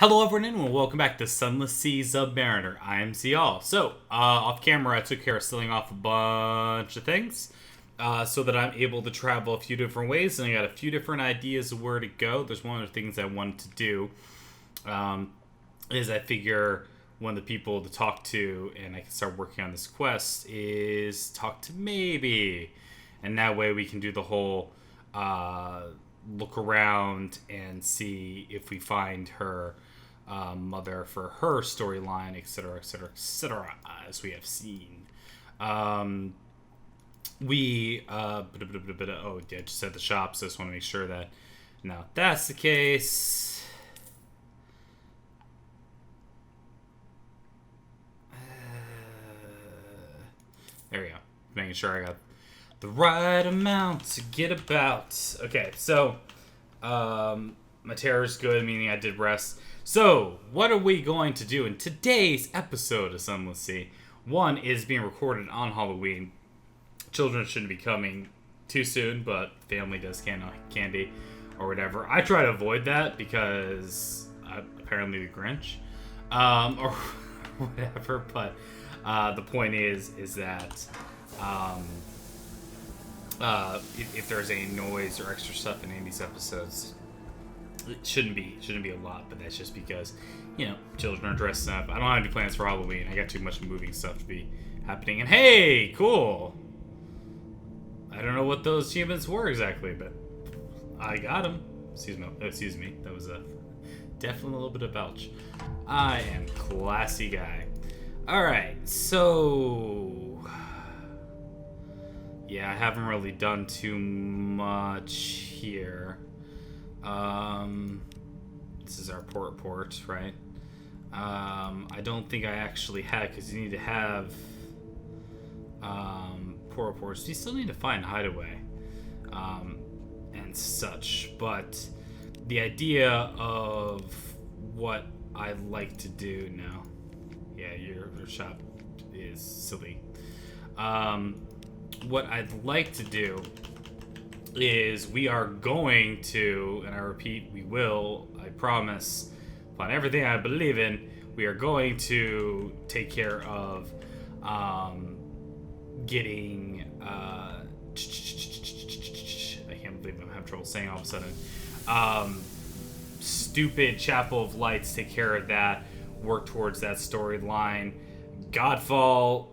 Hello everyone and welcome back to Sunless Sea Zubmariner. I am Ziyal. So, off camera I took care of selling off a bunch of things so that I'm able to travel a few different ways, and I got a few different ideas of where to go. There's one of the things I wanted to do is I figure one of the people to talk to and I can start working on this quest is talk to Maybe. And that way we can do the whole look around and see if we find her mother for her storyline, etc., etc., etc., as we have seen. Oh, yeah, just at the shop, so I just want to make sure that now if that's the case. There we go. Making sure I got the right amount to get about. Okay, so my terror's good, meaning I did rest. So, what are we going to do in today's episode of Sunless Sea? One is being recorded on Halloween. Children shouldn't be coming too soon, but family does candy or whatever. I try to avoid that because apparently the Grinch or whatever. But the point is that if there's any noise or extra stuff in any of these episodes, it shouldn't be a lot, but that's just because, children are dressing up. I don't have any plans for Halloween. I got too much moving stuff to be happening. And hey, cool. I don't know what those achievements were exactly, but I got them. Excuse me. That was definitely a little bit of belch. I am classy guy. All right, so yeah, I haven't really done too much here. This is our port, right? I don't think I actually had, because you need to have ports. You still need to find hideaway and such. But the idea of what I like to do now, yeah, your shop is silly. What I'd like to do is we are going to, and I repeat, we will, I promise, upon everything I believe in, we are going to take care of getting I can't believe I'm having trouble saying all of a sudden, stupid Chapel of Lights, take care of that, work towards that storyline. Godfall,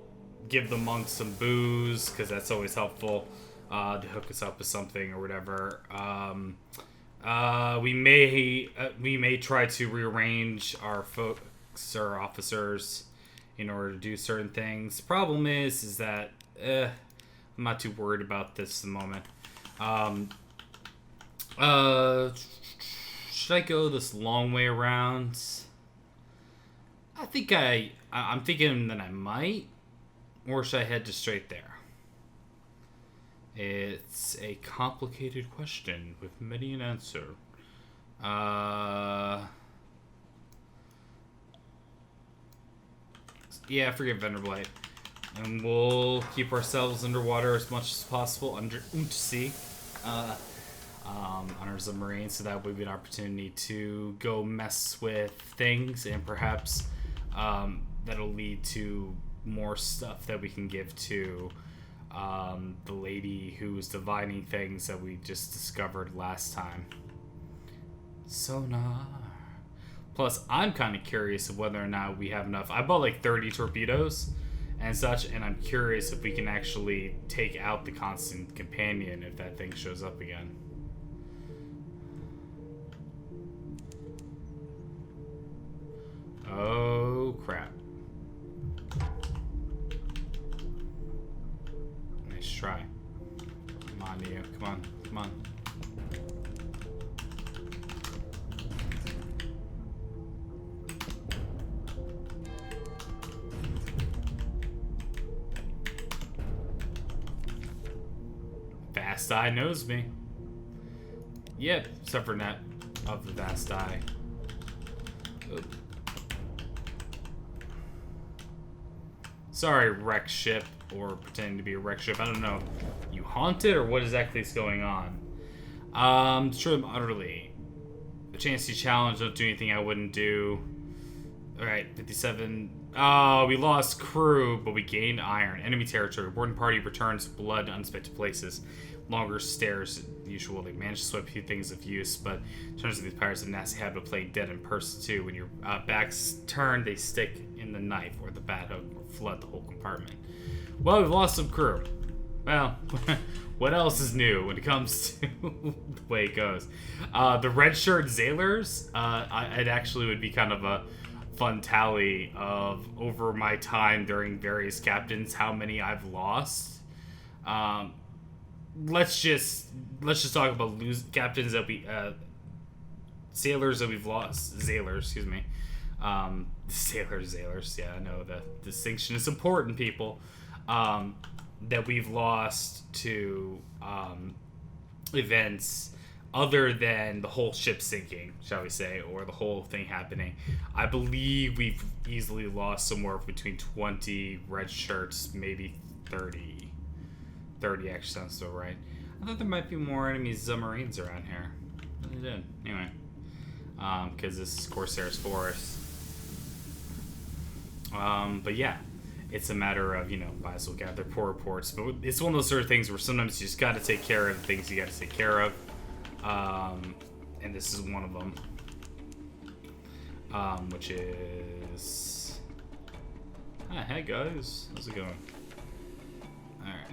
give the monks some booze, because that's always helpful. To hook us up with something or whatever. We may try to rearrange our folks or officers in order to do certain things. The problem is that I'm not too worried about this at the moment. Should I go this long way around? I think I'm thinking that I might, or should I head just straight there? It's a complicated question with many an answer. Yeah, forget Vendorblight. And we'll keep ourselves underwater as much as possible, under sea, on our submarine, so that would be an opportunity to go mess with things, and perhaps that'll lead to more stuff that we can give to the lady who was divining things that we just discovered last time. Sonar. Plus, I'm kind of curious of whether or not we have enough. I bought like 30 torpedoes and such, and I'm curious if we can actually take out the constant companion if that thing shows up again. Oh, crap. Try. Come on, you. Come on. Vast Eye knows me. Yep, except for net of the Vast Eye. Oop. Sorry, wreck ship, or pretending to be a wreck ship. I don't know. You haunted, or what exactly is going on? Destroy them utterly. A chance to challenge, don't do anything I wouldn't do. Alright, 57. Oh, we lost crew, but we gained iron. Enemy territory. Boarding party returns blood to unexpected places. Longer stairs than usual. They managed to swipe a few things of use, but in terms of these pirates have a nasty habit of playing dead in person too. When your back's turned, they stick in the knife or the bat hook or flood the whole compartment. Well, we've lost some crew. Well, what else is new when it comes to the way it goes? The red shirt sailors, it actually would be kind of a fun tally of over my time during various captains, how many I've lost. Let's just talk about captains that we sailors that we've lost. Sailors, excuse me. Sailors. Yeah, I know the distinction is important, people. That we've lost to events other than the whole ship sinking, shall we say, or the whole thing happening. I believe we've easily lost somewhere between 20 red shirts, maybe 30. 30 actually sounds so right. I thought there might be more enemy Zubmarines around here. But they did. Anyway. Because this is Corsair's Forest. But yeah. It's a matter of, might as well gather poor reports. But it's one of those sort of things where sometimes you just got to take care of the things you got to take care of. And this is one of them. Which is... Hi, hey guys. How's it going? Alright.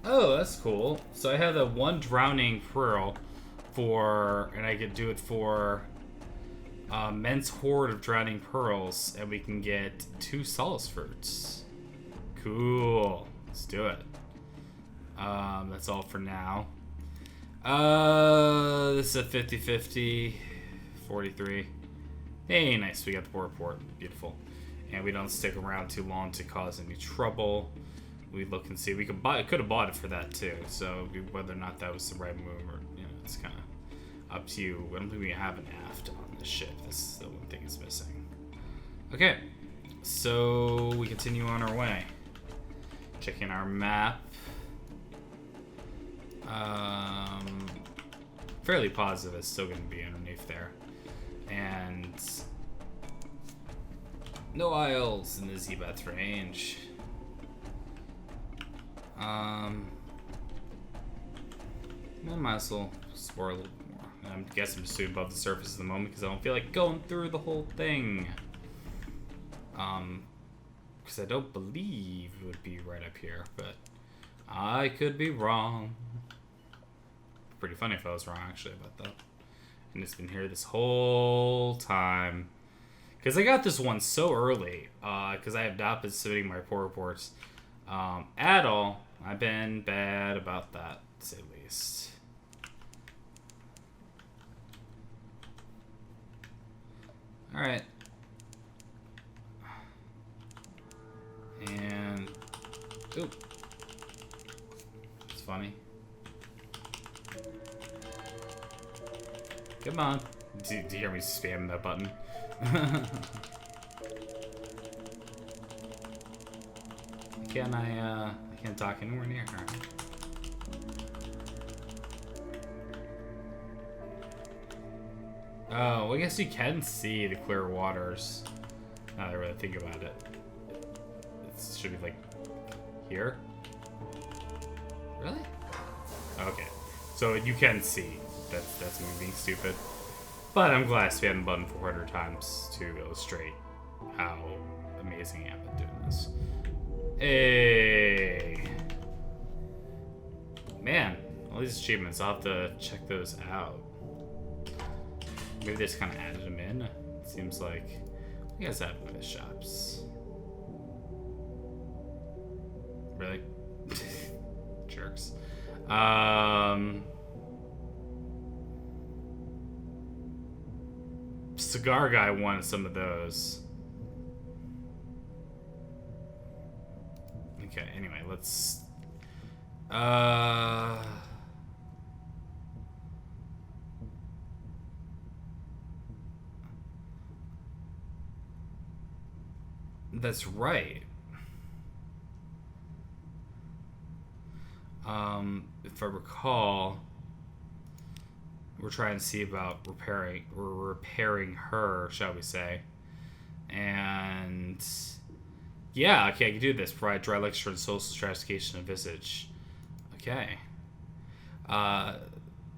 Oh, that's cool. So I have the one drowning pearl and I could do it for Men's Hoard of Drowning Pearls, and we can get 2 Solace Fruits. Cool. Let's do it. That's all for now. This is a 50-50. 43. Hey, nice. We got the poor report. Beautiful. And we don't stick around too long to cause any trouble. We look and see. We could have bought it for that too. So whether or not that was the right move, or it's kind of up to you. I don't think we have an aft on this ship. This is the one thing that's missing. Okay, so we continue on our way. Checking our map. Fairly positive it's still going to be underneath there. And no isles in the Ziyal range. I might as well explore a little bit more. I guess I'm just too above the surface at the moment because I don't feel like going through the whole thing. Because I don't believe it would be right up here, but I could be wrong. Pretty funny if I was wrong, actually, about that. And it's been here this whole time. Because I got this one so early, because I have not been submitting my report reports at all. I've been bad about that, to say the least. Alright. And... Oop. It's funny. Come on. Do you hear me spamming that button? I can't dock anywhere near her. Oh, well, I guess you can see the clear waters. Now that I really think about it. It should be like here. Really? Okay. So you can see. That's me being stupid. But I'm glad I spammed the button 400 times to illustrate how amazing I am at doing this. Hey. Man, all these achievements, I'll have to check those out. Maybe they just kind of added them in. It seems like you guys have them in the shops. Really? Jerks. Cigar guy wanted some of those. Okay, anyway, let's... That's right. If I recall, we're trying to see about repairing her, shall we say. And yeah, okay, I can do this. Provide dry lecture and social stratification of visage. Okay.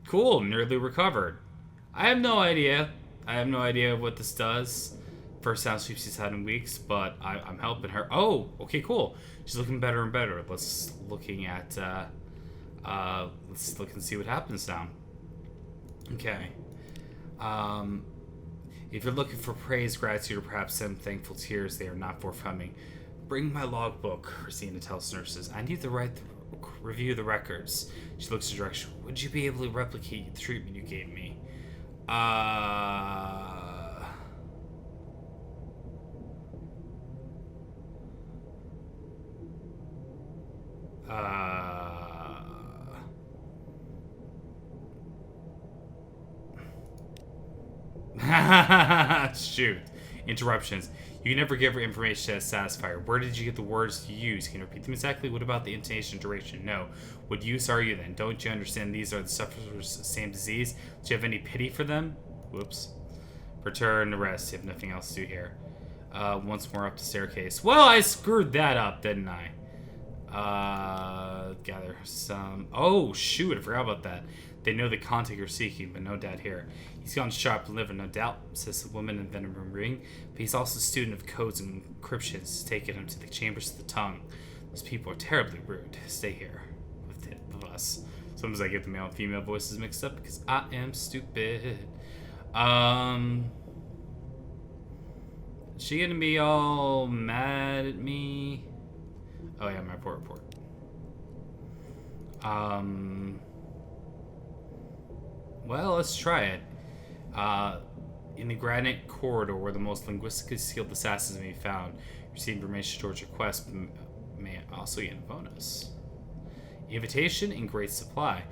Cool, nearly recovered. I have no idea. What this does. First sound sweep she's had in weeks, but I'm helping her. Oh, okay, cool. She's looking better and better. Let's look and see what happens now. Okay. If you're looking for praise, gratitude, or perhaps some thankful tears, they are not forthcoming. Bring my logbook, Rosina tells nurses. I need to review the records. She looks in direction. Would you be able to replicate the treatment you gave me? Shoot. Interruptions. You can never give her information as satisfier. Where did you get the words you use? Can you repeat them exactly? What about the intonation duration? No. What use are you then? Don't you understand these are the sufferers of the same disease? Do you have any pity for them? Whoops. Return to rest. You have nothing else to do here. Once more up the staircase. Well, I screwed that up, didn't I? Gather some... Oh, shoot. I forgot about that. They know the contact you're seeking, but no doubt here. He's gone sharp and liver, no doubt, says the woman in the venom ring. But he's also a student of codes and encryptions, taking him to the chambers of the tongue. Those people are terribly rude. Stay here with us. Sometimes I get the male and female voices mixed up because I am stupid. Is she gonna be all mad at me? Oh yeah, my report. Well, let's try it. In the granite corridor where the most linguistically skilled assassins may be found, receive information towards your quest, may also get a bonus. Invitation in great supply.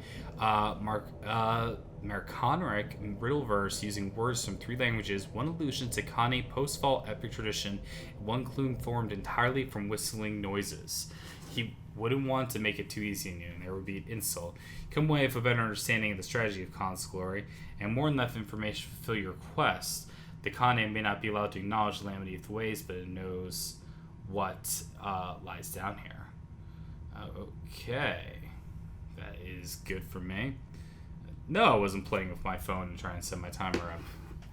Marconric riddle verse using words from 3 languages, 1 allusion to Kani post-fall epic tradition, and 1 clue formed entirely from whistling noises. He wouldn't want to make it too easy on you, and there would be an insult. Come away with a better understanding of the strategy of Khan's glory, and more than enough information to fulfill your quest. The Khane may not be allowed to acknowledge the land beneath the waves, but it knows what lies down here. Okay. That is good for me. No, I wasn't playing with my phone and trying to set my timer up.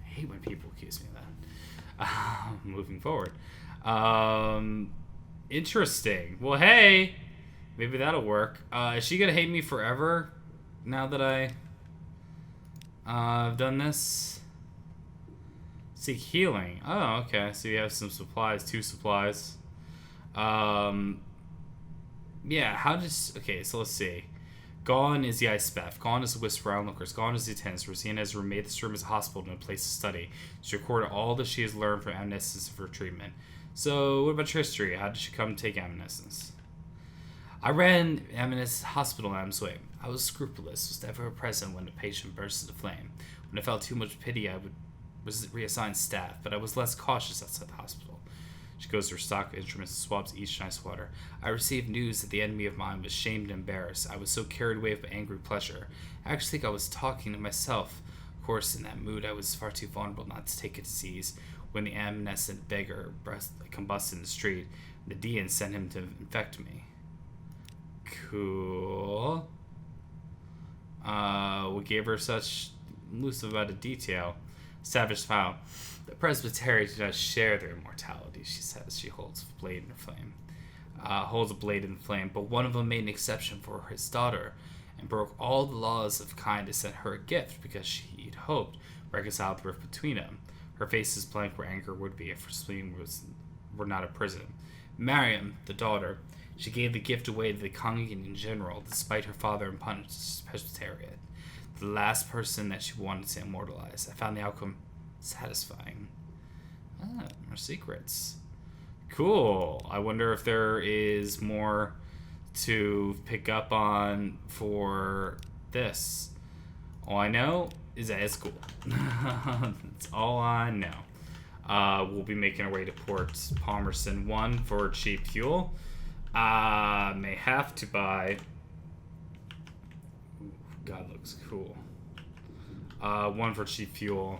I hate when people accuse me of that. Moving forward. Interesting. Well, hey, maybe that'll work. Is she gonna hate me forever now that I've done this? Seek healing. Oh, okay. So you have some supplies, 2 supplies. Yeah, okay, so let's see. Gone is the ice bath. Gone is the whisper onlookers. Gone is the attendants. Rosina has remade this room as a hospital and a place to study. She recorded all that she has learned from amnescence for treatment. So, what about your history? How did she come to take amnescence? I ran Amnesty Hospital in Amsway. I was scrupulous, was never present when a patient burst into flame. When I felt too much pity, I was reassigned staff, but I was less cautious outside the hospital. She goes to her stock of instruments and swabs each nice water. I received news that the enemy of mine was shamed and embarrassed. I was so carried away with angry pleasure. I actually think I was talking to myself. Of course, in that mood, I was far too vulnerable not to take a disease. When the amnescent beggar combusted in the street, the Dean sent him to infect me. Cool. We gave her such elusive about a detail. Savage smile. The Presbytery do not share their immortality, she says. She holds a blade in the flame. But one of them made an exception for his daughter and broke all the laws of kind to send her a gift because she'd hoped reconcile the rift between them. Her face is blank where anger would be if her spleen were not a prison. Miriam, the daughter, she gave the gift away to the congregation in general, despite her father and Presbyterian. The last person that she wanted to immortalize. I found the outcome satisfying. More secrets. Cool. I wonder if there is more to pick up on for this. All I know is that it's cool. That's all I know. We'll be making our way to Port Palmerston 1 for cheap fuel. May have to buy God, looks cool. One for cheap fuel.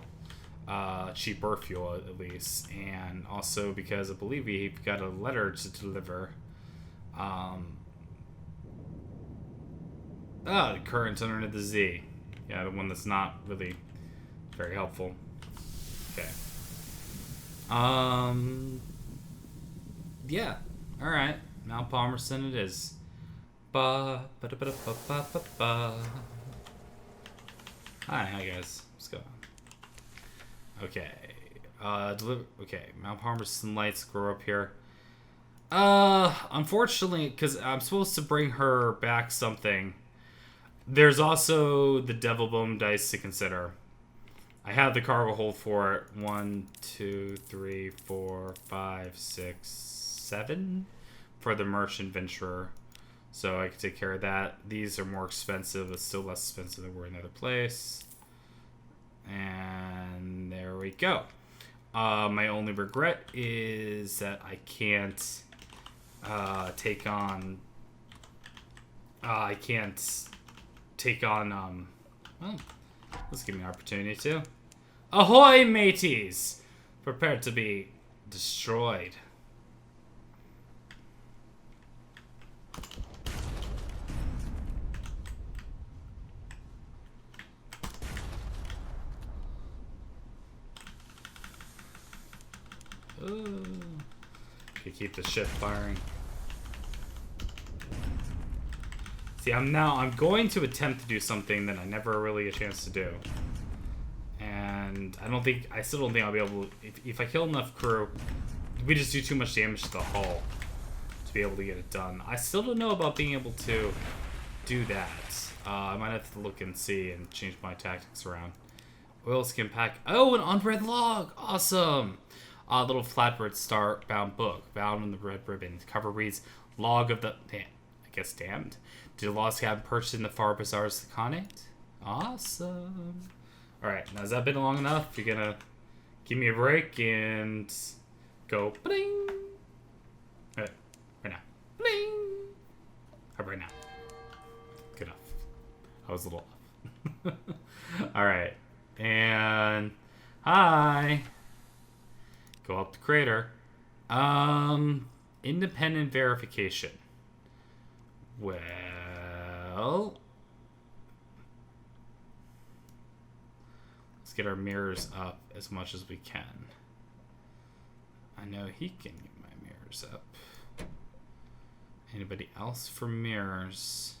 Cheaper fuel, at least. And also because I believe we've got a letter to deliver. The current underneath the Z. Yeah, the one that's not really very helpful. Okay. Yeah. Alright. Mount Palmerston it is. Hi guys. What's going on? Okay. Okay, Mount Palmerston lights grow up here. Unfortunately, because I'm supposed to bring her back something. There's also the Devil Bone dice to consider. I have the cargo hold for it. 1, 2, 3, 4, 5, 6, 7 for the Merchant Venturer. So I can take care of that. These are more expensive, but still less expensive than we're in another place. And there we go. My only regret is that I can't take on. Well, let's give me an opportunity to. Ahoy, mateys! Prepare to be destroyed. Ooh. Okay, keep the ship firing. See, I'm going to attempt to do something that I never really get a chance to do. And I still don't think I'll be able to, if I kill enough crew, we just do too much damage to the hull to be able to get it done. I still don't know about being able to do that. I might have to look and see and change my tactics around. Oil skin pack. Oh, an unread log! Awesome! A little flatbread star bound book, bound in the red ribbon. The cover reads, Log of the... I guess damned. Did a lost cabin purchased in the far bazaars of the Khanate? Awesome. Alright, now has that been long enough? You're gonna give me a break and go bling. Alright, right now. Bling. How about right now? Good enough. I was a little off. Alright. And hi. Go up the crater. Independent verification. Well, let's get our mirrors up as much as we can. I know he can get my mirrors up. Anybody else for mirrors?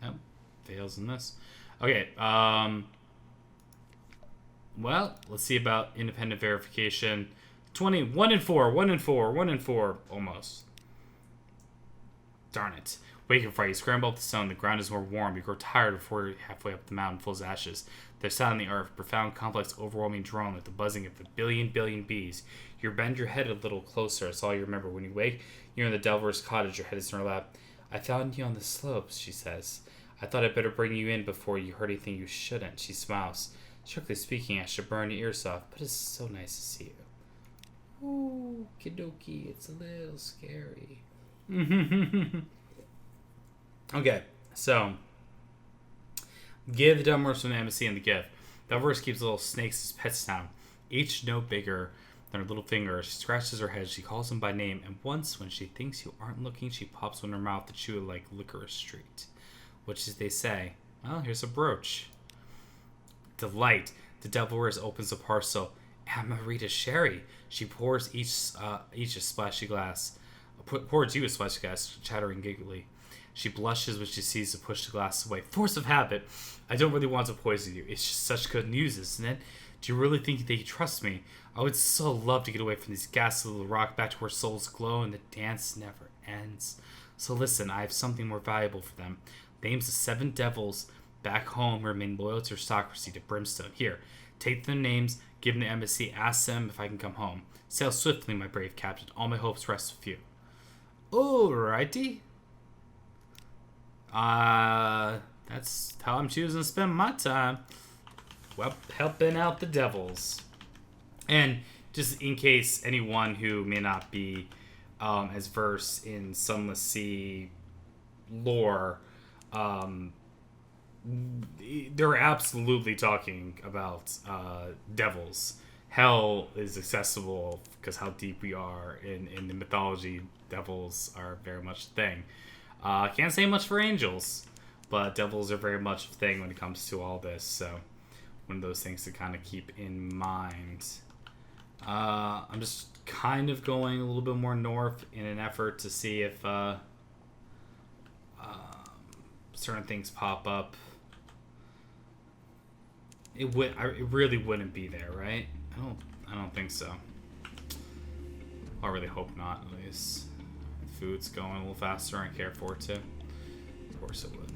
Nope. Fails in this. Okay, well, let's see about independent verification. 1 and 4, 1 and 4, 1 and 4, almost. Darn it. Wake and fright, you scramble up the stone, the ground is more warm, you grow tired before you're halfway up the mountain full of ashes. There's sound in the earth, profound, complex, overwhelming drone with the buzzing of a billion bees. You bend your head a little closer, that's all you remember. When you wake, you're in the Delver's cottage, your head is in her lap. I found you on the slopes, she says. I thought I'd better bring you in before you heard anything you shouldn't. She smiles. Strictly speaking, I should burn your ears off, but it's so nice to see you. Ooh, kidoki, it's a little scary. Okay, so give the Dunmers from the embassy and the gift. Dunmers keeps little snakes as pets now, each no bigger than her little finger. She scratches her head, she calls them by name, and once, when she thinks you aren't looking, she pops one in her mouth to chew it like licorice treat. Which is, they say, well, here's a brooch. Delight. The Devilers opens a parcel. Amarita sherry. She pours each a splashy glass. Pours you a splashy glass, chattering giggly. She blushes when she sees to push the glass away. Force of habit. I don't really want to poison you. It's just such good news, isn't it? Do you really think that you trust me? I would so love to get away from these ghastly little rock back to where souls glow and the dance never ends. So listen, I have something more valuable for them. Names of 7 devils back home remain loyal to aristocracy, to Brimstone. Here, take their names, give them the embassy, ask them if I can come home. Sail swiftly, my brave captain. All my hopes rest with you. Alrighty. That's how I'm choosing to spend my time. helping out the devils. And just in case anyone who may not be as versed in Sunless Sea lore, they're absolutely talking about devils. Hell is accessible because how deep we are in the mythology. Devils are very much a thing. Can't say much for angels, but devils are very much a thing when it comes to all this. So one of those things to kind of keep in mind. I'm just kind of going a little bit more north in an effort to see if certain things pop up. It really wouldn't be there, right? I don't think so. I really hope not, at least. Food's going a little faster and care for it too. Of course it would.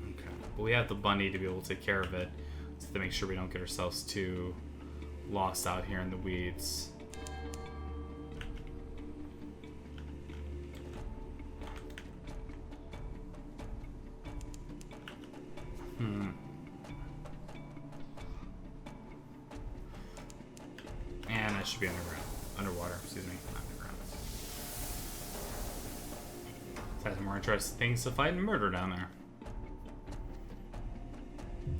Okay. But we have the bunny to be able to take care of it, so to make sure we don't get ourselves too lost out here in the weeds. And I should be underwater, excuse me, not underground. Has some more interesting things to fight and murder down there.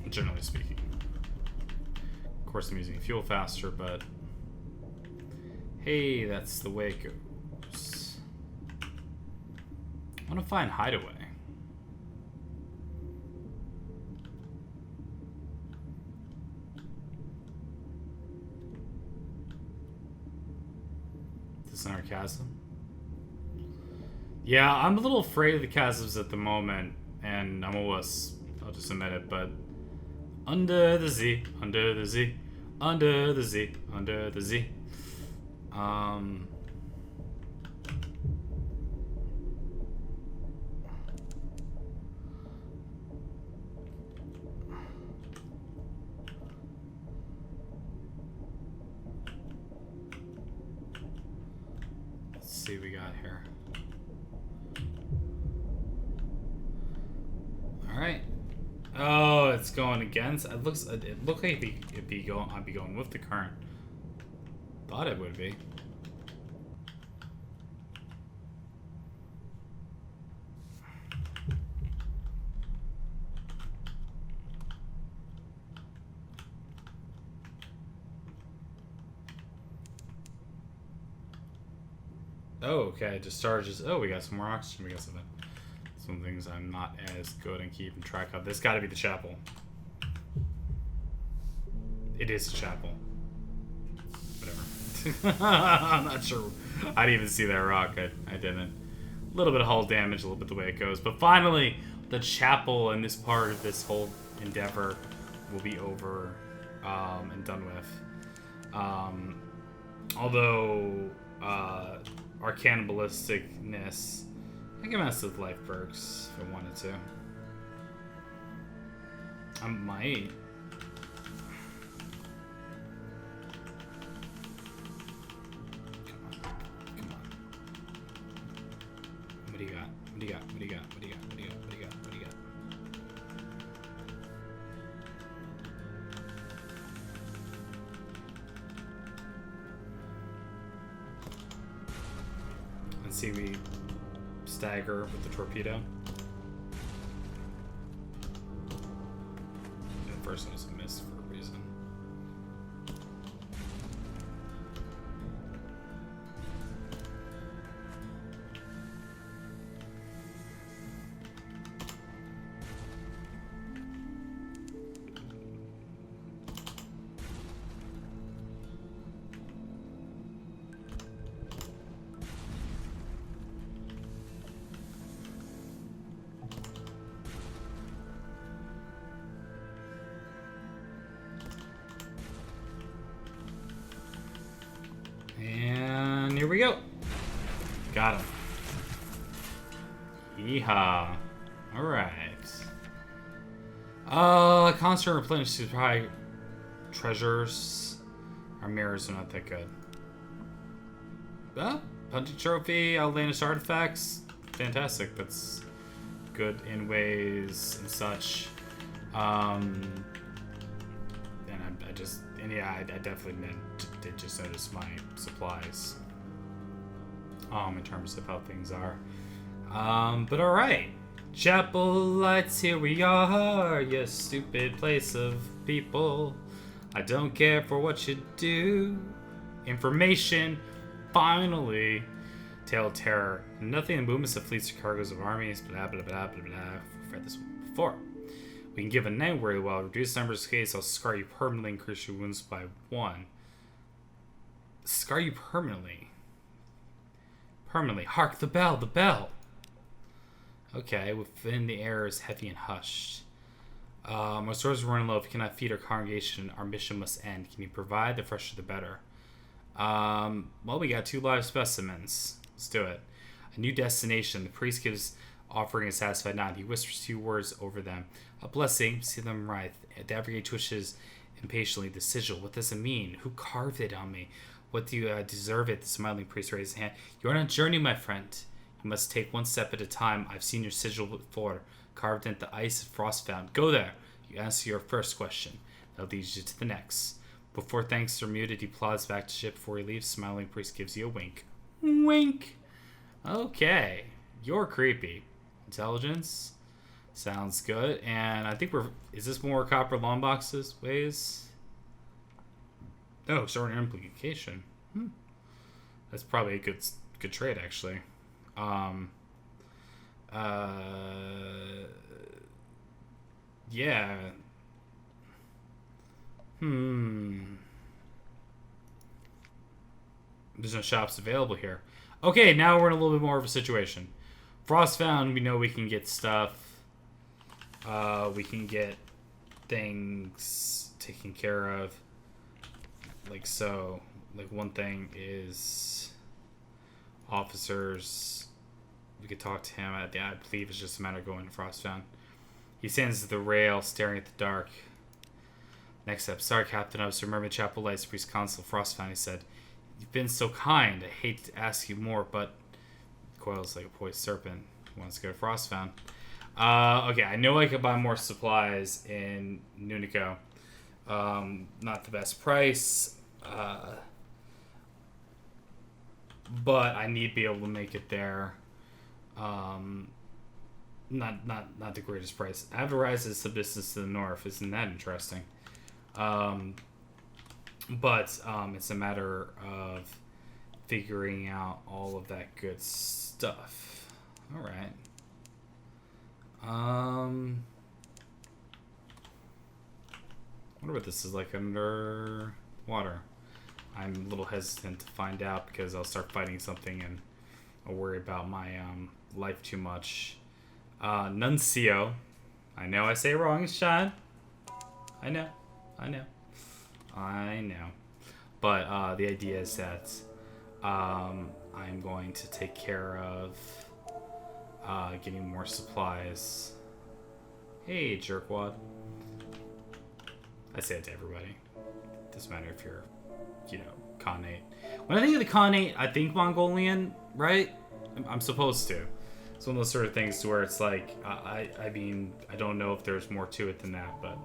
Generally speaking. Of course I'm using fuel faster, but hey, that's the way it goes. I want to find hideaway. This is our chasm. Yeah, I'm a little afraid of the chasms at the moment, and I'm a wuss. I'll just admit it, but under the Z, under the Z, under the Z, under the Z. Let's see what we got here. All right. Oh, it's going against. It looks like I'd be going with the current. Thought it would be. Oh, okay. It discharges. Oh, we got some more oxygen. We got something. Some things I'm not as good at keeping track of. This got to be the chapel. It is a chapel. Whatever. I'm not sure. I didn't even see that rock. I didn't. A little bit of hull damage, a little bit the way it goes. But finally, the chapel and this part of this whole endeavor will be over and done with. Although our cannibalisticness, I can mess with life perks if I wanted to. I might. Come on. Come on. What do you got? What do you got? What do you got? What do you got? What do you got? What do you got? What do you got? Let's see, we stagger with the torpedo. The first one is a miss for a reason. And here we go. Got him. Yeehaw. Alright. Constant replenish supply treasures. Our mirrors are not that good. Punching trophy, outlandish artifacts. Fantastic. That's good in ways and such. And I just, and yeah, I definitely did just notice my supplies. In terms of how things are. But alright. Chapel Lights, here we are, you stupid place of people. I don't care for what you do. Information, finally. Tale of Terror. Nothing in movements of fleets or cargoes of armies, blah blah blah blah blah. I've read this one before. We can give a night worry while reduce numbers of cases. I'll scar you permanently, increase your wounds by 1. Scar you permanently. Permanently. Hark, the bell, the bell! Okay, within the air is heavy and hushed. Our stores are running low. If you cannot feed our congregation, our mission must end. Can you provide? The fresher the better. Well, we got 2 live specimens. Let's do it. A new destination. The priest gives offering a satisfied nod. He whispers 2 words over them. A blessing. See them writhe. Davrier twitches impatiently. The sigil. What does it mean? Who carved it on me? What do you deserve it? The smiling priest raised his hand. You're on a journey, my friend. You must take 1 step at a time. I've seen your sigil before, carved into ice and frost found. Go there. You answer your first question. That leads you to the next. Before thanks are muted, he plods back to ship. Before he leaves, smiling priest gives you a wink. Wink. Okay. You're creepy. Intelligence. Sounds good. And I think is this more copper long boxes ways? Oh, short implication. That's probably a good trade, actually. Yeah. There's no shops available here. Okay, now we're in a little bit more of a situation. Frostbound, we know we can get stuff. We can get things taken care of. Like so. Like one thing is officers. We could talk to him. I believe it's just a matter of going to Frostbound. He stands at the rail, staring at the dark. Next up, sorry, Captain. I was to remember Chapel Lights Priest Consul Frostbound. He said, "You've been so kind. I hate to ask you more, but..." Coils like a poised serpent. He wants to go to Frostbound. Okay, I know I could buy more supplies in Nunico. Not the best price. But I need to be able to make it there. Not the greatest price. Avarice is some distance to the north. Isn't that interesting? But it's a matter of figuring out all of that good stuff. All right. I wonder what this is like under water. I'm a little hesitant to find out because I'll start fighting something and I'll worry about my life too much. Nuncio. I know I say it wrong, Sean. I know. But the idea is that I'm going to take care of getting more supplies. Hey, jerkwad. I say it to everybody. Doesn't matter if you're, Khanate. When I think of the Khanate, I think Mongolian, right? I'm supposed to. It's one of those sort of things to where it's like, I mean, I don't know if there's more to it than that, but...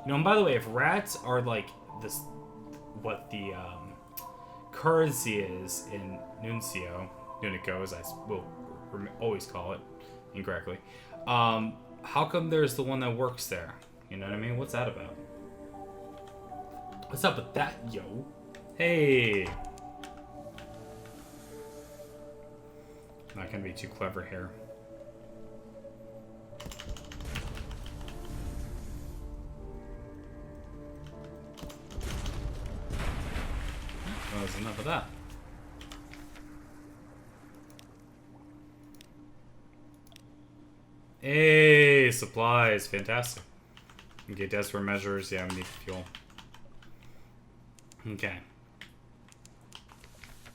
and by the way, if rats are like this, what the currency is in Nunico, as I will always call it incorrectly, how come there's the one that works there? You know what I mean? What's that about? What's up with that, yo? Hey! Not gonna be too clever here. Well, there's enough of that. Hey, supplies, fantastic. Okay, desperate measures. Yeah, we need fuel. Okay.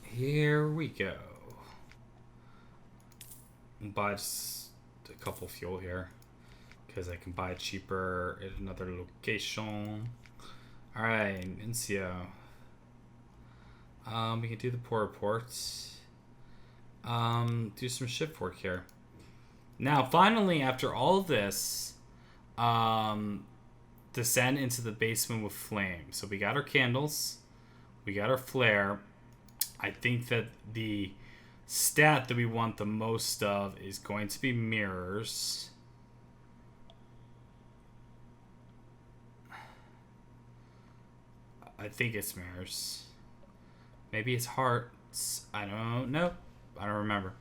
Here we go. Buy just a couple fuel here because I can buy it cheaper at another location. All right, Nuncio. We can do the port reports. Do some shift work here. Now, finally, after all of this, descend into the basement with flame. So we got our candles, we got our flare. I think that the stat that we want the most of is going to be mirrors. I think it's mirrors. Maybe it's hearts. I don't know. I don't remember.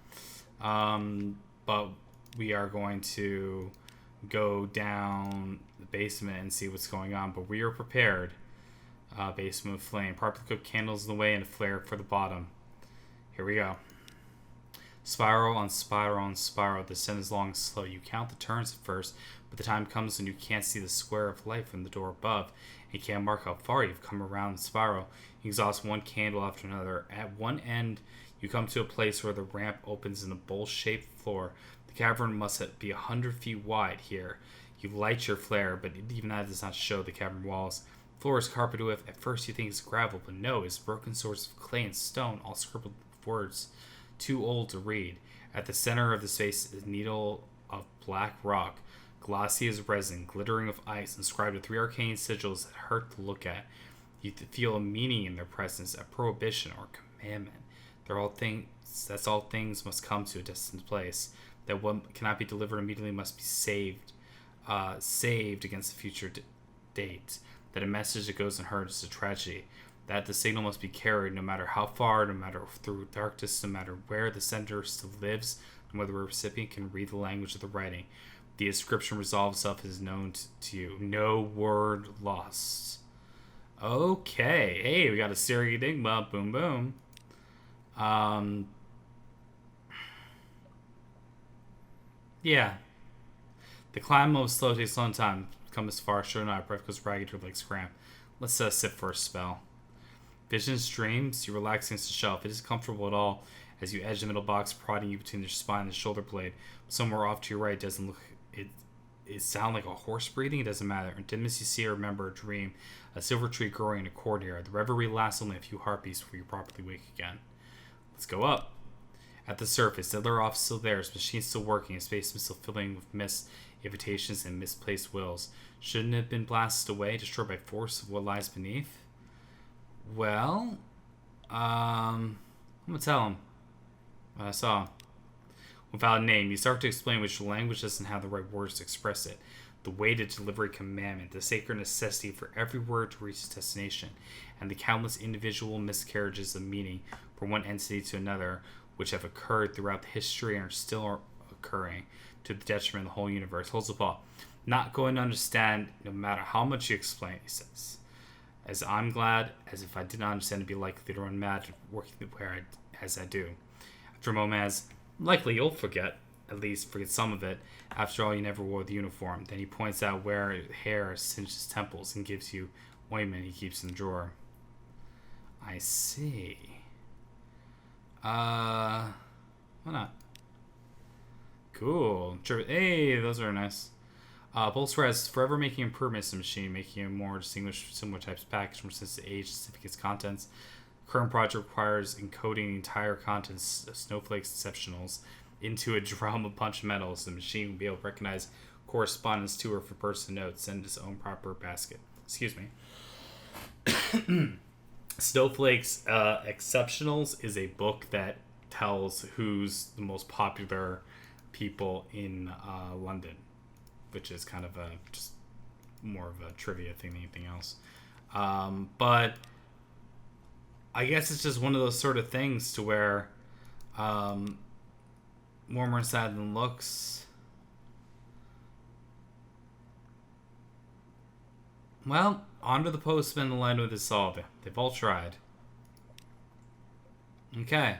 But we are going to go down the basement and see what's going on. But we are prepared. Basement of flame. Properly cooked candles in the way and a flare for the bottom. Here we go. Spiral on spiral on spiral. Descend is long and slow. You count the turns at first, but the time comes when you can't see the square of light from the door above. And you can't mark how far you've come around the spiral. You exhaust one candle after another. At one end, you come to a place where the ramp opens in a bowl-shaped floor. The cavern must be 100 feet wide here. You light your flare, but even that does not show the cavern walls. The floor is carpeted with, at first you think it's gravel, but no, it's broken swords of clay and stone, all scribbled with words too old to read. At the center of the space is a needle of black rock, glossy as resin, glittering with ice, inscribed with 3 arcane sigils that hurt to look at. You feel a meaning in their presence, a prohibition or commandment. They're all things. That's all things must come to a destined place. That what cannot be delivered immediately must be saved against the future date. That a message that goes unheard is a tragedy. That the signal must be carried no matter how far, no matter through darkness, no matter where the sender still lives, and whether the recipient can read the language of the writing. The inscription resolves itself as known to you. No word lost. Okay. Hey, we got a Siri Enigma. Boom, boom. Yeah. The climb was slow, takes a long time. Come as far, sure not. Breath goes ragged, your legs cramp. Let's sit for a spell. Visions, dreams, you relax against the shelf. It is comfortable at all as you edge the middle box, prodding you between the spine and the shoulder blade. Somewhere off to your right doesn't look. It sound like a horse breathing. It doesn't matter. Dim as you see or remember a dream, a silver tree growing in a courtyard. The reverie lasts only a few heartbeats before you properly wake again. Let's go up. At the surface, the other office still there, his machine still working, his basement still filling with mist, invitations, and misplaced wills. Shouldn't it have been blasted away, destroyed by force of what lies beneath? Well, I'm gonna tell him what I saw. Without a name, you start to explain which language doesn't have the right words to express it. The weighted delivery commandment, the sacred necessity for every word to reach its destination, and the countless individual miscarriages of meaning from one entity to another, which have occurred throughout the history and are still occurring to the detriment of the whole universe. Holds the paw. Not going to understand no matter how much you explain, he says. As I'm glad, as if I did not understand, to be likely to run mad working as I do. After a moment, as likely you'll forget, at least forget some of it. After all, you never wore the uniform. Then he points out where hair singed his temples and gives you ointment he keeps in the drawer. I see. Why not? Cool. Hey, those are nice. Bolster has forever making improvements to the machine, making it more distinguished similar types of package, more sensitive to age, certificates, contents. Current project requires encoding the entire contents of Snowflake's exceptionals into a drum of punched metals. The machine will be able to recognize correspondence to or for person notes, send its own proper basket. Excuse me. Snowflake's Exceptionals is a book that tells who's the most popular people in London, which is kind of just more of a trivia thing than anything else. But I guess it's just one of those sort of things to where warmer inside than looks. Well, on to the postman in line with his solve. They've all tried. Okay.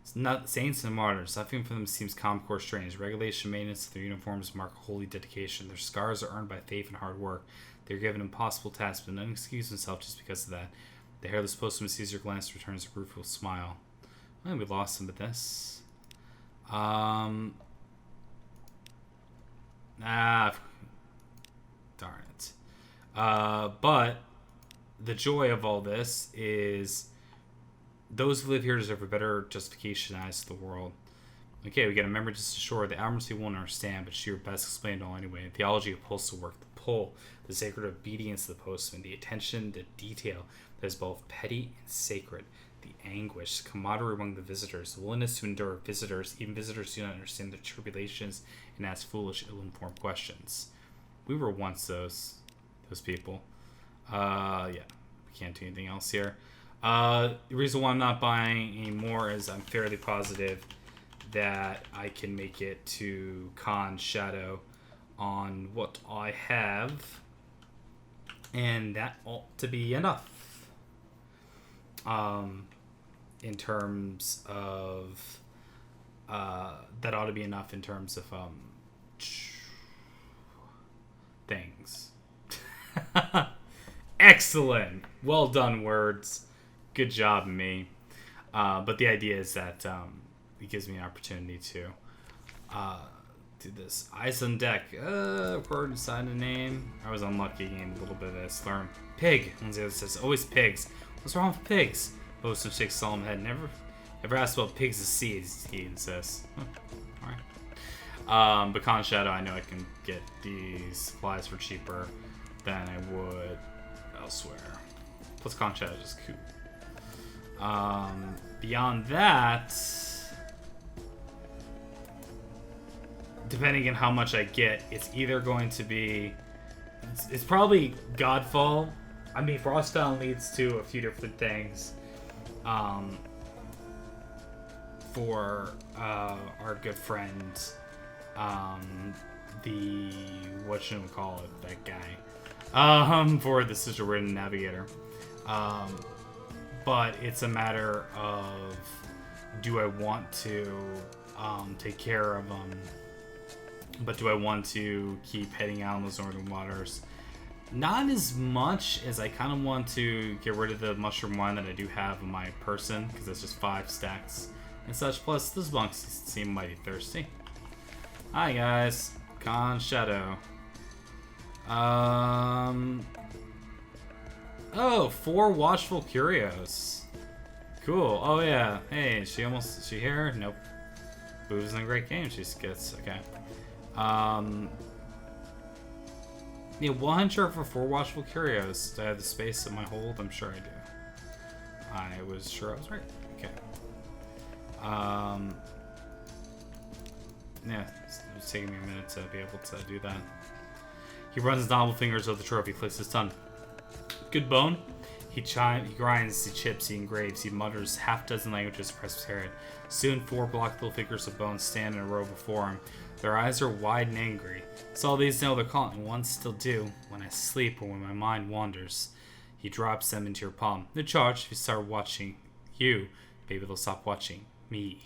It's not saints and martyrs. Suffering from them seems comic or strange. Regulation maintenance of their uniforms mark holy dedication. Their scars are earned by faith and hard work. They're given impossible tasks, but none excuse themselves just because of that. The hairless postman sees your glance, returns a rueful smile. Well, we lost him with this. Darn it. But the joy of all this is those who live here deserve a better justification in the eyes of the world. Okay, we got a member just ashore. The Admiralty won't understand, but she would best explain it all anyway. Theology of postal work, the pull, the sacred obedience of the postman, the attention to detail that is both petty and sacred, the anguish, camaraderie among the visitors, the willingness to endure visitors, even visitors who don't understand their tribulations and ask foolish, ill-informed questions. We were once those people. Yeah, we can't do anything else here. The reason why I'm not buying any more is I'm fairly positive that I can make it to Khan's Shadow on what I have, and that ought to be enough. In terms of that ought to be enough in terms of things. Excellent, well done, words. Good job, me. But the idea is that it gives me an opportunity to do this. Eyes on deck. Record and sign a name. I was unlucky, gained a little bit of a slurm. Pig. One of the other says, always pigs. What's wrong with pigs? Bosun shakes solemn head. Never asked about pigs' seeds, he insists. Alright. But Khan's Shadow, I know I can get these supplies for cheaper than I would elsewhere. Plus Khan's Shadow is just cool. Beyond that, depending on how much I get, it's either going to be... It's probably Godfall. I mean, Frostbound leads to a few different things. For our good friend, the... whatchamacallit, that guy. For the Sigil-ridden Navigator. But it's a matter of, do I want to take care of them? But do I want to keep heading out on those northern waters? Not as much as I kind of want to get rid of the mushroom wine that I do have in my person, because it's just 5 stacks and such. Plus, those monks seem mighty thirsty. Hi guys, Khan's Shadow. Oh, 4 watchful curios. Cool. Oh yeah. Hey, is she here? Nope. Boo's in a great game. She gets okay. Yeah, 100 for 4 watchful curios. Do I have the space in my hold? I'm sure I do. I was sure I was right. Okay. Yeah, it's taking me a minute to be able to do that. He runs his knobble fingers over the trophy, clicks his tongue. Good bone. He grinds, he chips, he engraves, he mutters half-dozen languages Presbyterian. Soon 4 block little figures of bone stand in a row before him. Their eyes are wide and angry. So all these know they're calling, and one still do, when I sleep or when my mind wanders. He drops them into your palm. No charge if you start watching you. Maybe they'll stop watching me.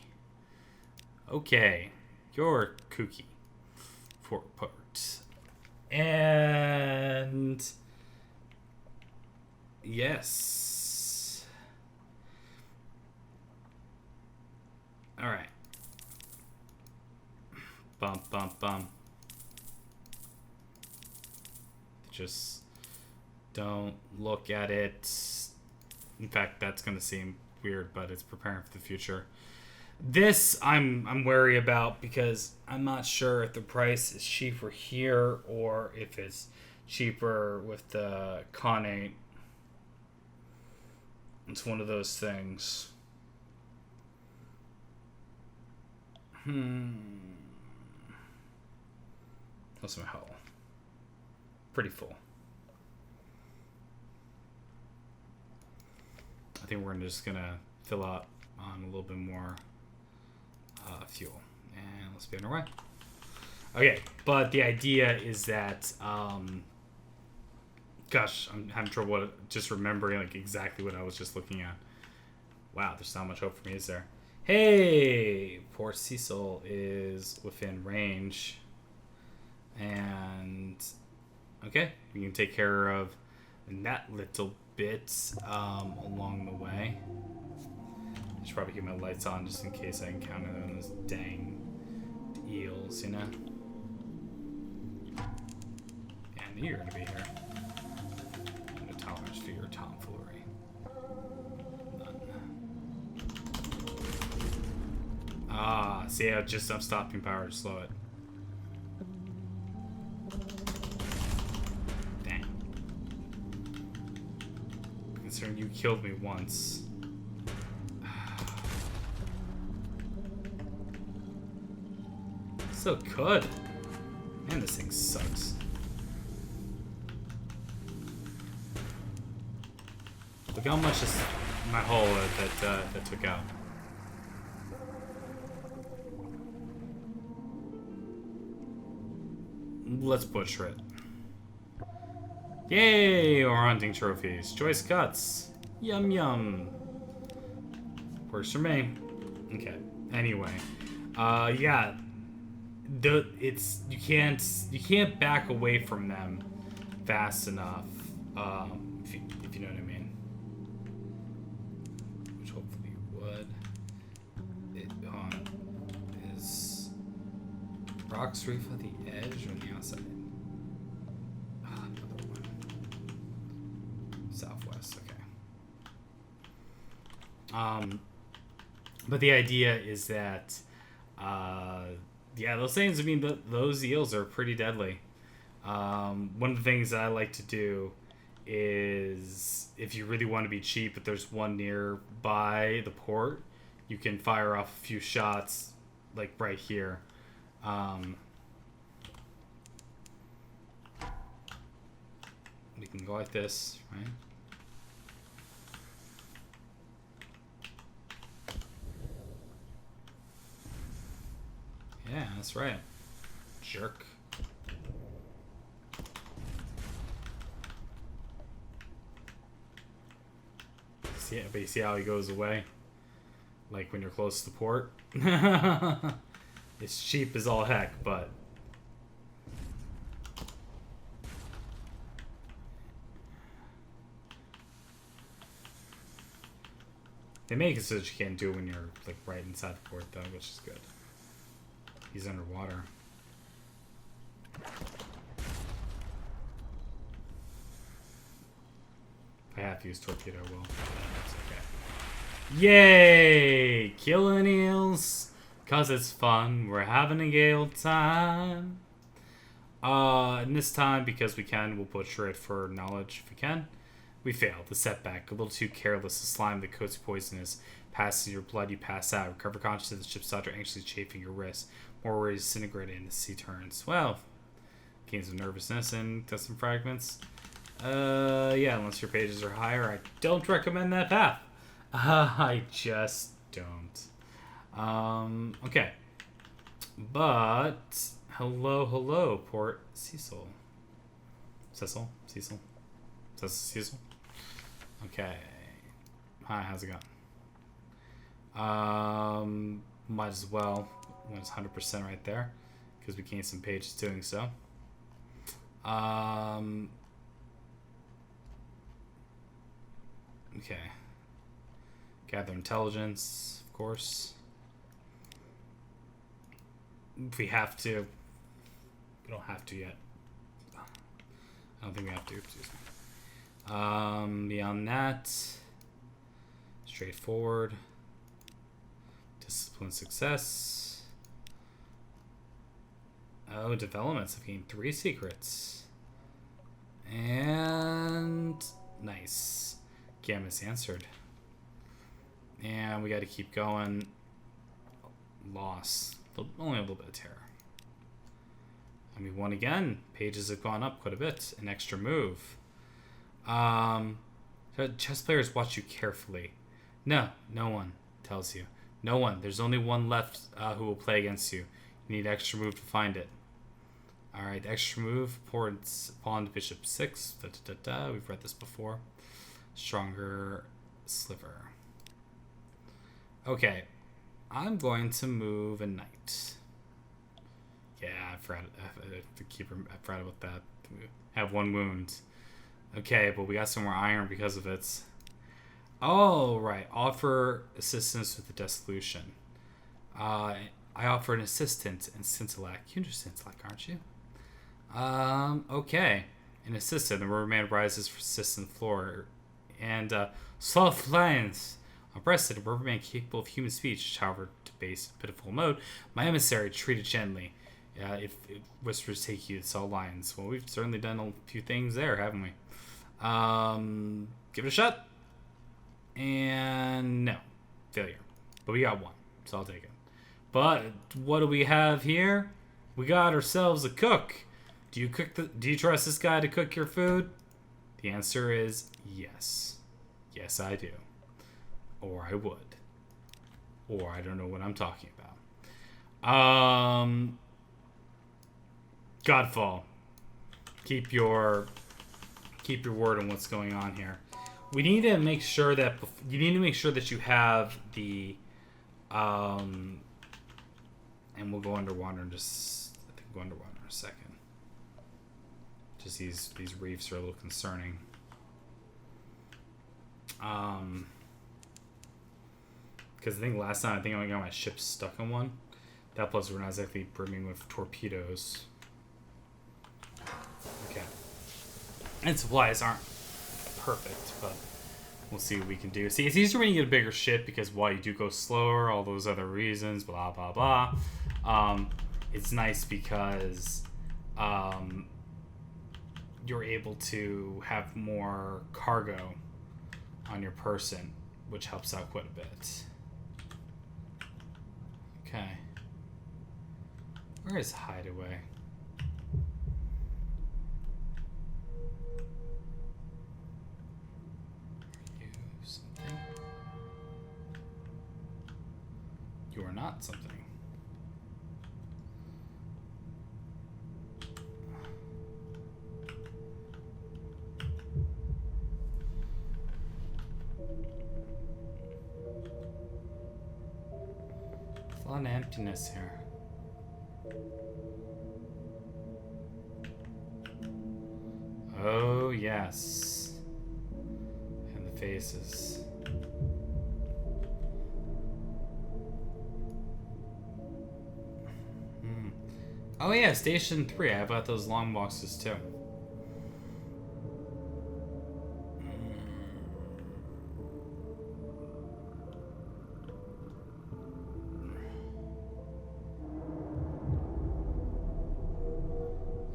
Okay. You're kooky. For part. And... yes. Alright. Bump, bump, bump. Just don't look at it. In fact, that's going to seem weird, but it's preparing for the future. This I'm wary about because I'm not sure if the price is cheaper here or if it's cheaper with the Khanate. It's one of those things. How's my hull? Pretty full. I think we're just gonna fill up on a little bit more fuel, and let's be on our way. Okay, but the idea is that, gosh, I'm having trouble just remembering like exactly what I was just looking at. Wow, there's not much hope for me, is there? Hey, Port Cecil is within range. And okay, we can take care of that little bit along the way. I should probably keep my lights on just in case I encounter those dang eels, you know? Yeah, I knew you were gonna be here. No tolerance for your tomfoolery. None. Ah, See, I just have stopping power to slow it. Dang. Considering you killed me once. So good. Man, this thing sucks. Look how much is my hull that took out. Let's butcher it. Yay! We're hunting trophies. Choice cuts. Yum yum. Works for me. Okay. Anyway, yeah. You can't back away from them fast enough. If you know what I mean. Which hopefully you would. Is rocks reef at the edge or on the outside? Another one. Southwest. Okay. But the idea is that, yeah, those things. I mean, those eels are pretty deadly. One of the things that I like to do is, if you really want to be cheap, if there's one nearby the port, you can fire off a few shots, like right here. We can go like this, right? Yeah, that's right. Jerk. See, but you see how he goes away? Like when you're close to the port? It's cheap as all heck, but... They make it so that you can't do it when you're like right inside the port though, which is good. He's underwater. If I have to use torpedo, I will. That's okay. Yay! Killing eels! 'Cause it's fun. We're having a gale time. And this time, because we can, we'll butcher it for knowledge if we can. We failed. The setback. A little too careless. The slime that coats poisonous. Passes your blood, you pass out. Recover consciousness. The ship's doctor anxiously chafing your wrist. More worries disintegrating. The sea turns. Well, gains some nervousness and does some fragments. Yeah, unless your pages are higher, I don't recommend that path. I just don't. Okay. But, hello, Port Cecil. Cecil? Okay. Hi, how's it going? Might as well, when it's 100% right there, because we gained some pages doing so. Okay. Gather intelligence, of course. If we have to. We don't have to yet. I don't think we have to. Excuse me. Beyond that, straightforward. Discipline success. Oh, developments. I've gained 3 secrets. And nice. Gamma's answered. And we got to keep going. Loss. Only a little bit of terror. And we won again. Pages have gone up quite a bit. An extra move. Chess players watch you carefully. No one tells you. No one. There's only one left who will play against you. You need extra move to find it. Alright, extra move. Pawn to bishop 6. We've read this before. Stronger sliver. Okay. I'm going to move a knight. Yeah, I forgot about that. Have 1 wound. Okay, but we got some more iron because of it. Oh, right. Offer assistance with the dissolution. I offer an assistant in Scintillac. You're Scintillac, aren't you? Okay. An assistant. The rubber man rises for assist on the floor. And, soft lines. Abreast of a rubber man capable of human speech, which, however, debased and pitiful mode, my emissary treated gently. If whispers take you to sell lines. Well, we've certainly done a few things there, haven't we? Give it a shot. And no. Failure. But we got one, so I'll take it. But what do we have here? We got ourselves a cook. Do you trust this guy to cook your food? The answer is yes. Yes, I do. Or I would. Or I don't know what I'm talking about. Godfall. Keep your word on what's going on here. We need to make sure that you have the and we'll go underwater in just I think we'll go underwater in a second. Just these reefs are a little concerning. Because I think last time I got my ship stuck on one. That plus we're not exactly brimming with torpedoes. Okay. And supplies aren't perfect, but we'll see what we can do. See, it's easier when you get a bigger ship because while you do go slower, all those other reasons, blah blah blah. It's nice because you're able to have more cargo on your person, which helps out quite a bit. Okay. Where is Hideaway? Are you something? You are not something. A lot of emptiness here. Oh, yes. And the faces. Oh, yeah, Station 3. I bought those long boxes, too.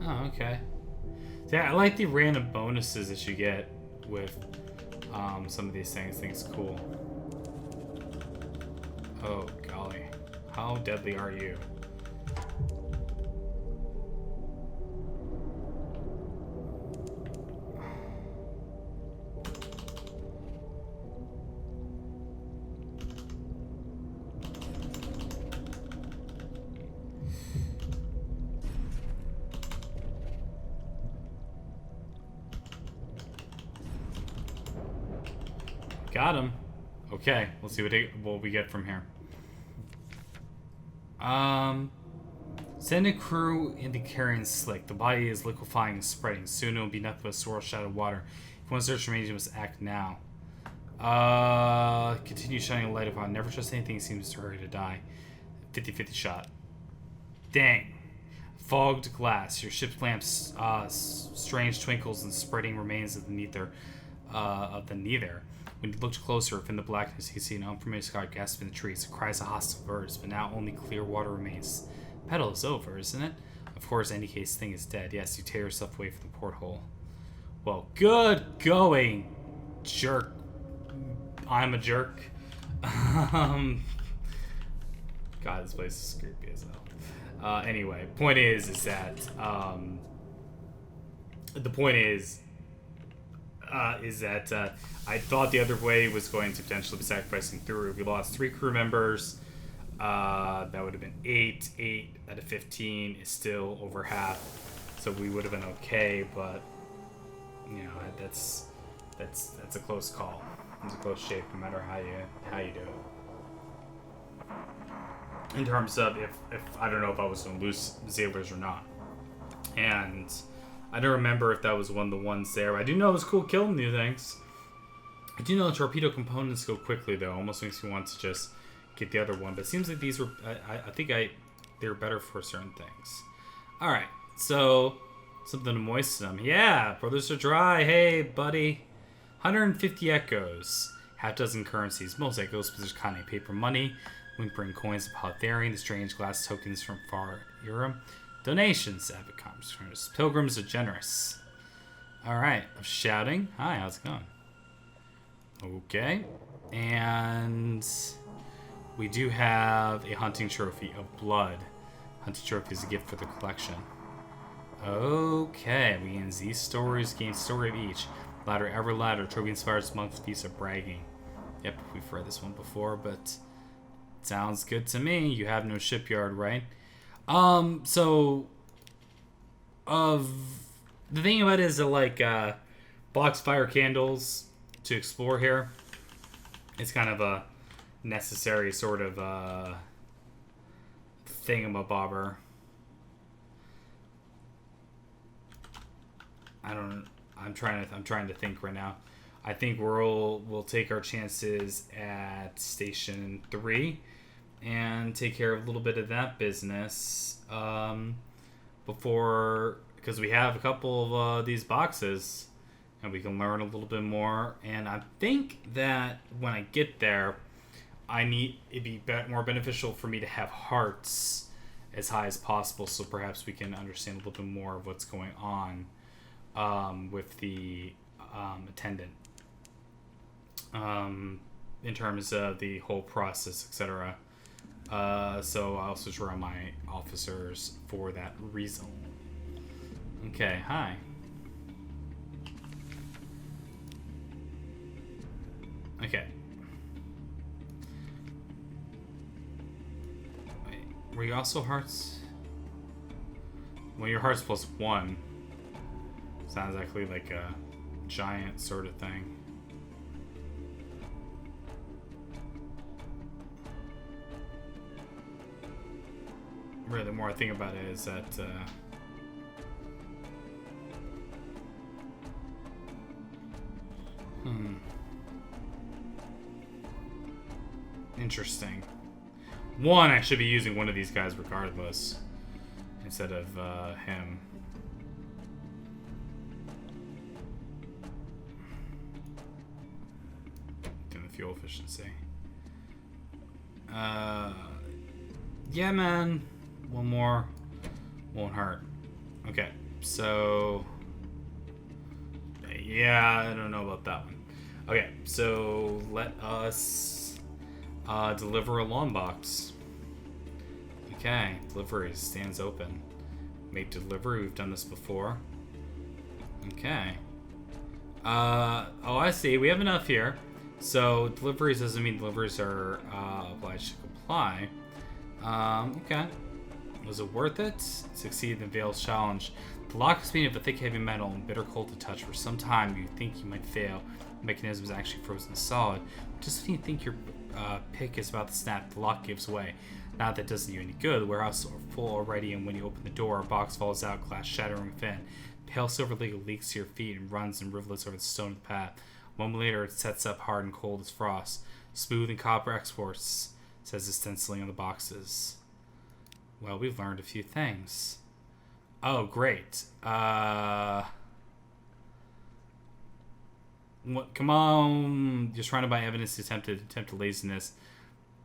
Oh, okay. Yeah, I like the random bonuses that you get with some of these things. I think it's cool. Oh, golly. How deadly are you? Got him. Okay, let's see what we get from here. Send a crew into carrying slick. The body is liquefying and spreading. Soon it will be nothing but a swirl shadow of water. If one search remains, you must act now. Continue shining a light upon. Never trust anything seems to hurry to die. 50-50 shot. Dang. Fogged glass. Your ship's lamps, strange twinkles and spreading remains of the Neath. When you looked closer, in the blackness, you could see an unfamiliar sky gasping in the trees. It cries of hostile birds, but now only clear water remains. Battle is over, isn't it? Of course, any case, thing is dead. Yes, you tear yourself away from the porthole. Well, good going, jerk. I'm a jerk. God, this place is creepy as hell. Anyway, point is that the point is that I thought the other way was going to potentially be sacrificing through. We lost 3 crew members. That would have been 8. 8 out of 15 is still over half, so we would have been okay. But you know, that's a close call. It's a close shave, no matter how you do it. In terms of if I don't know if I was going to lose Ziyalers or not, and I don't remember if that was one of the ones there. I do know it was cool killing new things. I do know the torpedo components go quickly, though. Almost makes me want to just get the other one. But it seems like these were... I think they were better for certain things. Alright, so... something to moisten them. Yeah, brothers are dry. Hey, buddy. 150 echoes. half dozen currencies, motorcycles, position paper money, whimpering coins of Paltharian, strange glass tokens from far Europe, donations, avid commerce. Pilgrims are generous. Alright, I'm shouting. Hi, how's it going? Okay. And we do have a hunting trophy of blood. Hunting trophy is a gift for the collection. Okay, we gain these stories, gain story of each. Ladder ever ladder, trophy inspires monks piece of bragging. Yep, we've read this one before, but sounds good to me. You have no shipyard, right? So the thing about it is that like box fire candles to explore here. It's kind of a necessary sort of thingamabobber. I'm trying to think right now. I think we'll take our chances at Station 3 and take care of a little bit of that business before, because we have a couple of these boxes and we can learn a little bit more. And I think that when I get there, it'd be more beneficial for me to have hearts as high as possible, so perhaps we can understand a little bit more of what's going on with the attendant in terms of the whole process, etc. So I also draw my officers for that reason. Okay, hi. Okay. Wait, were you also hearts? Well, your heart's +1. Sounds actually like a giant sort of thing. Really, the more I think about it is that interesting. One, I should be using one of these guys regardless instead of him. Fuel efficiency. Yeah, man. One more. Won't hurt. Okay, so... yeah, I don't know about that one. Okay, so let us deliver a long box. Okay, delivery stands open. Make delivery, we've done this before. Okay. Oh, I see. We have enough here. So deliveries doesn't mean deliveries are obliged to comply. Okay. Was it worth it? Succeed in the Veil's challenge. The lock is made of a thick, heavy metal and bitter cold to touch. For some time, you think you might fail. The mechanism is actually frozen solid. Just when you think your pick is about to snap, the lock gives way. Not that it doesn't do you any good. The warehouse is full already, and when you open the door, a box falls out, glass shattering within. Pale silver liquid leaks to your feet and runs in rivulets over the stone of the path. A moment later, it sets up hard and cold as frost. Smooth and copper exports, says the stenciling on the boxes. Well, we've learned a few things. Oh, great. What? Come on. You're trying to buy evidence to attempt laziness.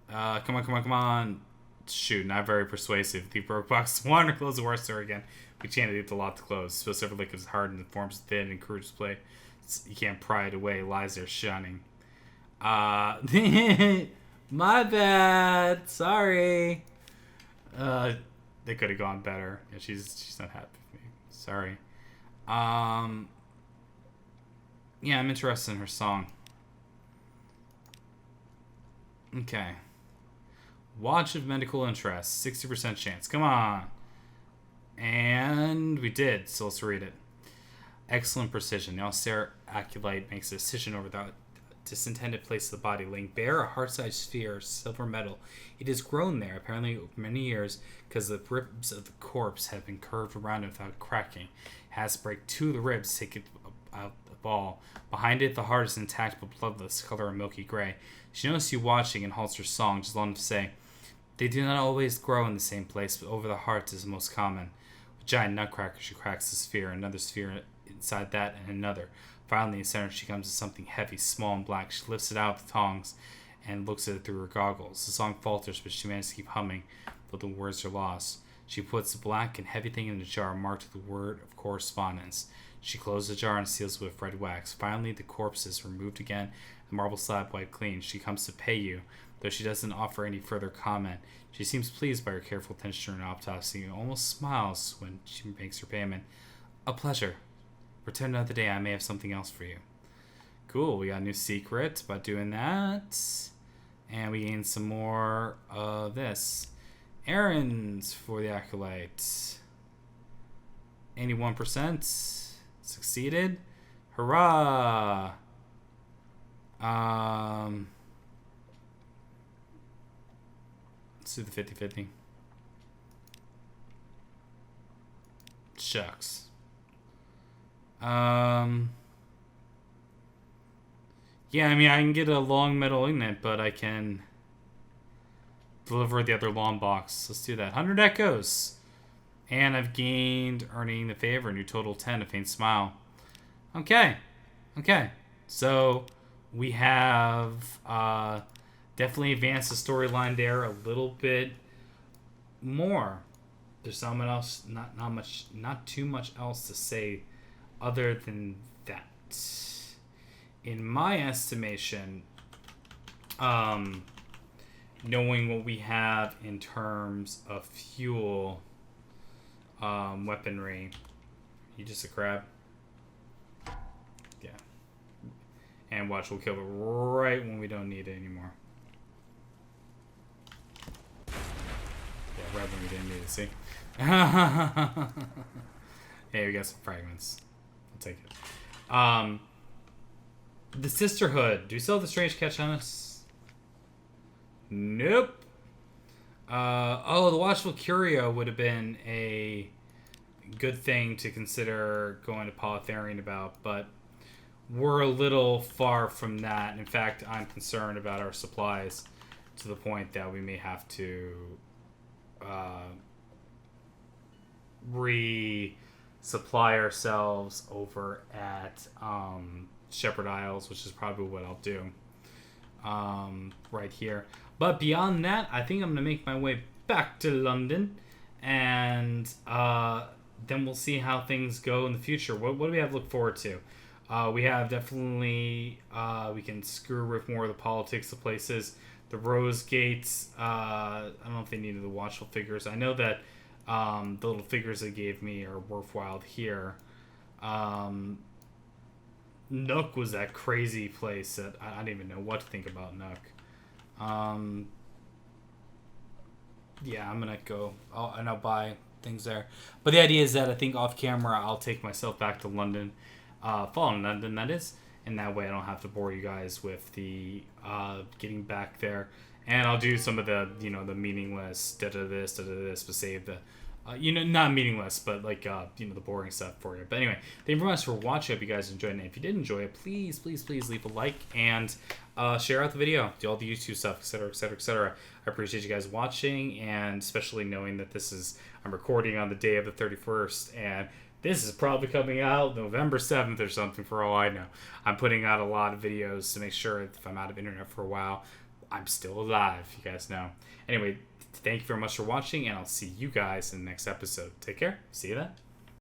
Come on. Shoot, not very persuasive. The broke box. Want to close the worst door again. We can't get the lock to close. Specifically because it's hard and the form's thin and crude display. You can't pry it away. It lies there shining. My bad. Sorry. They could have gone better. Yeah, she's not happy with me. Sorry. Yeah, I'm interested in her song. Okay. Watch of medical interest. 60% chance. Come on. And we did, so let's read it. Excellent precision. The austere acolyte makes a decision over the disintended place of the body, laying bare a heart-sized sphere of silver metal. It has grown there, apparently over many years, because the ribs of the corpse have been curved around it without cracking. It has to break two of the ribs to take it out the ball. Behind it, the heart is intact but bloodless, color a milky gray. She notices you watching and halts her song, just long enough to say, "They do not always grow in the same place, but over the heart is the most common." With giant nutcracker, she cracks the sphere. Another sphere inside that, and another. Finally, in the center, she comes to something heavy, small, and black. She lifts it out with the tongs and looks at it through her goggles. The song falters, but she manages to keep humming, but the words are lost. She puts the black and heavy thing in the jar, marked with the word of correspondence. She closes the jar and seals it with red wax. Finally, the corpse is removed again, the marble slab wiped clean. She comes to pay you, though she doesn't offer any further comment. She seems pleased by her careful attention to her autopsy and almost smiles when she makes her payment. A pleasure. Return another day. I may have something else for you. Cool. We got a new secret by doing that. And we gain some more of this. Errands for the acolyte. 81%. Succeeded. Hurrah! Let's do the 50-50. Shucks. Yeah, I mean, I can get a long metal ingot, but I can deliver the other long box. Let's do that. 100 echoes. And I've gained earning the favor. New total 10, a faint smile. Okay. Okay. So we have definitely advanced the storyline there a little bit more. There's not too much else to say other than that. In my estimation, knowing what we have in terms of fuel, weaponry, you just a crab? Yeah. And watch, we'll kill it right when we don't need it anymore. Yeah, right when we didn't need it, see? Hey, we got some fragments. I'll take it. The Sisterhood. Do we still have the Strange Catch on us? Nope. The Watchful Curio would have been a good thing to consider going to Polytherian about, but we're a little far from that. In fact, I'm concerned about our supplies to the point that we may have to resupply ourselves over at Shepherd Isles, which is probably what I'll do right here. But beyond that, I think I'm going to make my way back to London, and then we'll see how things go in the future. What do we have to look forward to? We have definitely, we can screw with more of the politics of places. The Rose Gates, I don't know if they needed the Watchful figures. I know that the little figures they gave me are worthwhile here. Nook was that crazy place that I didn't even know what to think about Nook. Yeah, I'm gonna go and I'll buy things there. But the idea is that I think off camera I'll take myself back to London, following London, that is, and that way I don't have to bore you guys with the getting back there. And I'll do some of the the meaningless this, but save the not meaningless, but like, the boring stuff for you. But anyway, thank you very much for watching. I hope you guys enjoyed it. If you did enjoy it, please leave a like and share out the video. Do all the YouTube stuff, etc., etc., etc. I appreciate you guys watching, and especially knowing that I'm recording on the day of the 31st, and this is probably coming out November 7th or something, for all I know. I'm putting out a lot of videos to make sure if I'm out of internet for a while, I'm still alive, you guys know. Anyway, thank you very much for watching, and I'll see you guys in the next episode. Take care. See you then.